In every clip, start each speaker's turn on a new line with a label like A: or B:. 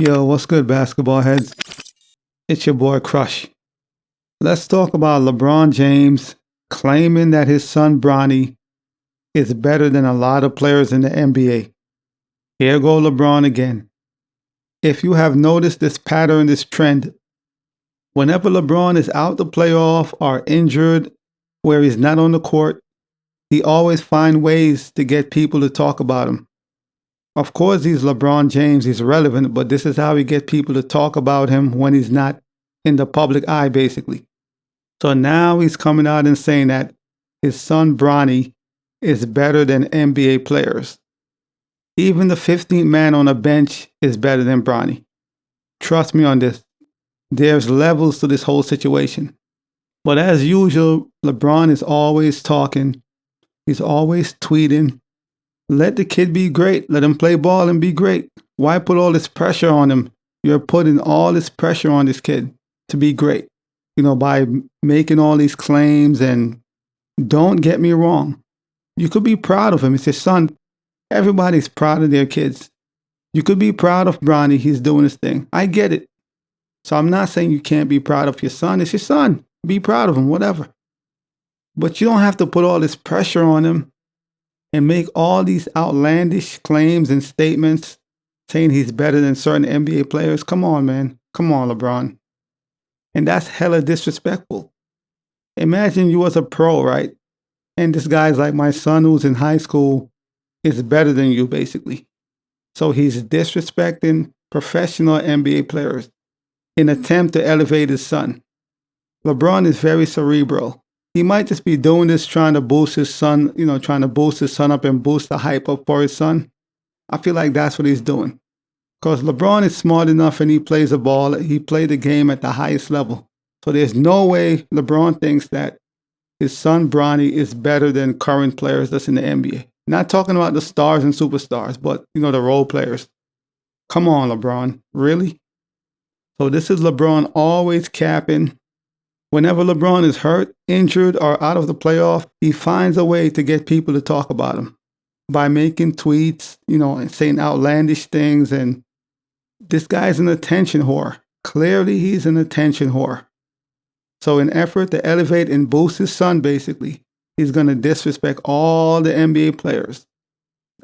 A: Yo, what's good, basketball heads? It's your boy Crush. Let's talk about LeBron James claiming that his son Bronny is better than a lot of players in the NBA. Here go LeBron again. If you have noticed this pattern, this trend, whenever LeBron is out the playoff or injured where he's not on the court, he always finds ways to get people to talk about him. Of course, he's LeBron James, he's relevant, but this is how he gets people to talk about him when he's not in the public eye, basically. So now he's coming out and saying that his son Bronny is better than NBA players. Even the 15th man on a bench is better than Bronny. Trust me on this. There's levels to this whole situation. But as usual, LeBron is always talking. He's always tweeting. Let the kid be great. Let him play ball and be great. Why put all this pressure on him? You're putting all this pressure on this kid to be great, by making all these claims. And don't get me wrong. You could be proud of him. It's his son. Everybody's proud of their kids. You could be proud of Bronny. He's doing his thing. I get it. So I'm not saying you can't be proud of your son. It's your son. Be proud of him, whatever. But you don't have to put all this pressure on him and make all these outlandish claims and statements saying he's better than certain NBA players. Come on, man. Come on, LeBron. And that's hella disrespectful. Imagine you was a pro, right? And this guy's like, my son who's in high school is better than you, basically. So he's disrespecting professional NBA players in an attempt to elevate his son. LeBron is very cerebral. He might just be doing this trying to boost his son, trying to boost his son up and boost the hype up for his son. I feel like that's what he's doing. Because LeBron is smart enough and he plays the ball. He played the game at the highest level. So there's no way LeBron thinks that his son Bronny is better than current players that's in the NBA. Not talking about the stars and superstars, but, the role players. Come on, LeBron. Really? So this is LeBron always capping. Whenever LeBron is hurt, injured, or out of the playoff, he finds a way to get people to talk about him by making tweets, and saying outlandish things. And this guy's an attention whore. Clearly, he's an attention whore. So in effort to elevate and boost his son, basically, he's going to disrespect all the NBA players.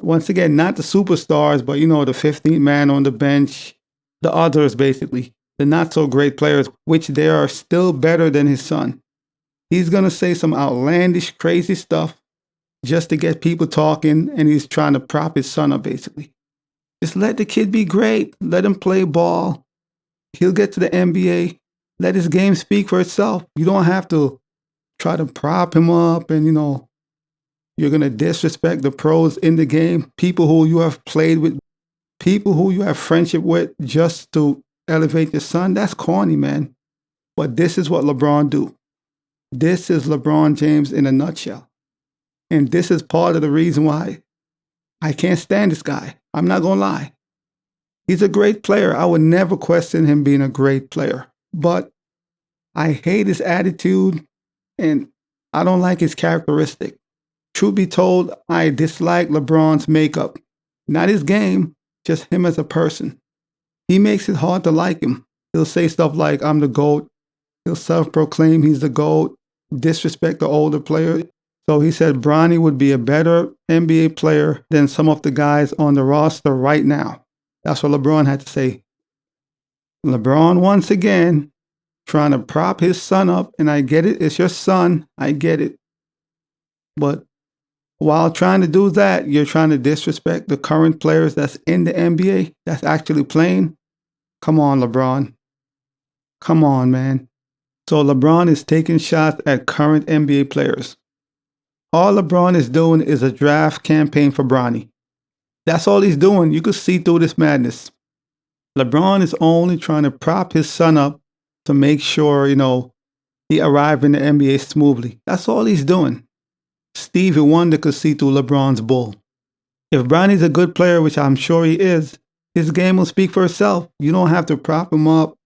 A: Once again, not the superstars, but, the 15th man on the bench, the others, basically. The not so great players, which they are still better than his son. He's going to say some outlandish, crazy stuff just to get people talking, and he's trying to prop his son up, basically. Just let the kid be great. Let him play ball. He'll get to the NBA. Let his game speak for itself. You don't have to try to prop him up and, you're going to disrespect the pros in the game, people who you have played with, people who you have friendship with just to elevate your son. That's corny, man. But this is what LeBron do. This is LeBron James in a nutshell. And this is part of the reason why I can't stand this guy. I'm not going to lie. He's a great player. I would never question him being a great player. But I hate his attitude and I don't like his characteristic. Truth be told, I dislike LeBron's makeup. Not his game, just him as a person. He makes it hard to like him. He'll say stuff like, I'm the GOAT. He'll self-proclaim he's the GOAT, disrespect the older player. So he said Bronny would be a better NBA player than some of the guys on the roster right now. That's what LeBron had to say. LeBron, once again, trying to prop his son up, and I get it. It's your son. I get it. But while trying to do that, you're trying to disrespect the current players that's in the NBA, that's actually playing. Come on, LeBron. Come on, man. So LeBron is taking shots at current NBA players. All LeBron is doing is a draft campaign for Bronny. That's all he's doing. You can see through this madness. LeBron is only trying to prop his son up to make sure, he arrives in the NBA smoothly. That's all he's doing. Stevie Wonder could see through LeBron's bull. If Bronny's a good player, which I'm sure he is, his game will speak for itself. You don't have to prop him up.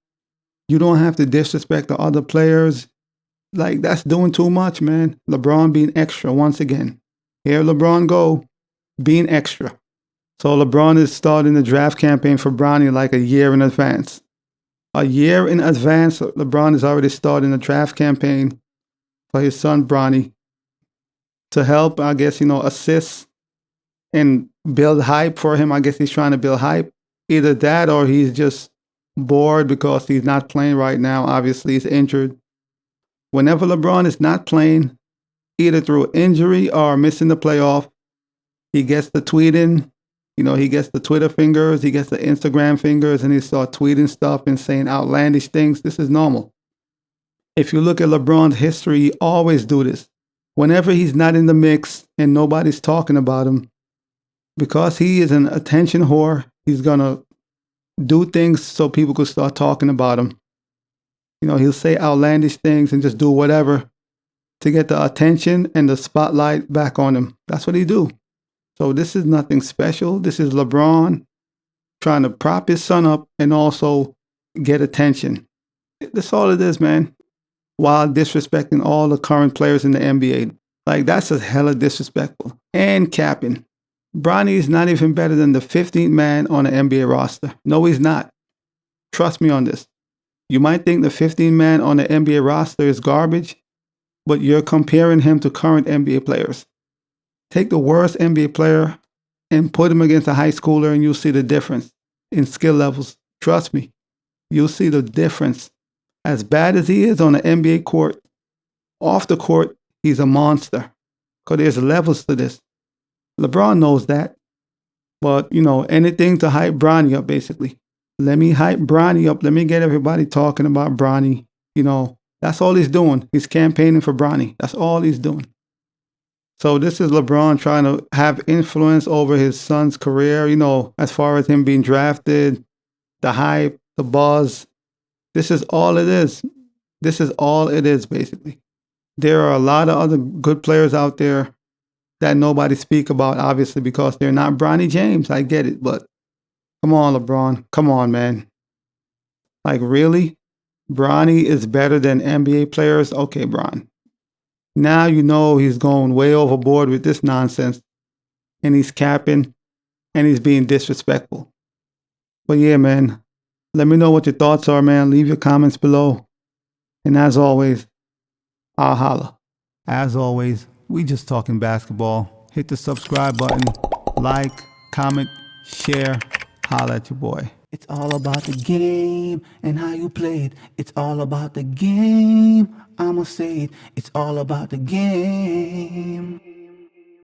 A: You don't have to disrespect the other players. Like, that's doing too much, man. LeBron being extra once again. Here LeBron go, being extra. So LeBron is starting the draft campaign for Bronny like a year in advance. A year in advance, LeBron is already starting the draft campaign for his son Bronny to help, I guess, assist and build hype for him. I guess he's trying to build hype. Either that or he's just bored because he's not playing right now. Obviously, he's injured. Whenever LeBron is not playing, either through injury or missing the playoff, he gets the tweeting. He gets the Twitter fingers, he gets the Instagram fingers, and he starts tweeting stuff and saying outlandish things. This is normal. If you look at LeBron's history, he always do this. Whenever he's not in the mix and nobody's talking about him, because he is an attention whore, he's going to do things so people could start talking about him. He'll say outlandish things and just do whatever to get the attention and the spotlight back on him. That's what he do. So this is nothing special. This is LeBron trying to prop his son up and also get attention. That's all it is, man. While disrespecting all the current players in the NBA. Like, that's a hella disrespectful. And capping. Bronny is not even better than the 15th man on the NBA roster. No, he's not. Trust me on this. You might think the 15th man on the NBA roster is garbage, but you're comparing him to current NBA players. Take the worst NBA player and put him against a high schooler and you'll see the difference in skill levels. Trust me. You'll see the difference. As bad as he is on the NBA court, off the court, he's a monster. Because there's levels to this. LeBron knows that. But, anything to hype Bronny up, basically. Let me hype Bronny up. Let me get everybody talking about Bronny. That's all he's doing. He's campaigning for Bronny. That's all he's doing. So this is LeBron trying to have influence over his son's career, as far as him being drafted, the hype, the buzz. This is all it is. This is all it is, basically. There are a lot of other good players out there that nobody speak about, obviously, because they're not Bronny James. I get it, but come on, LeBron. Come on, man. Like, really? Bronny is better than NBA players? Okay, Bron. Now he's going way overboard with this nonsense. And he's capping. And he's being disrespectful. But yeah, man. Let me know what your thoughts are, man. Leave your comments below. And as always, I'll holla. As always, we just talking basketball. Hit the subscribe button. Like, comment, share. Holla at your boy.
B: It's all about the game and how you play it. It's all about the game. I'ma say it. It's all about the game.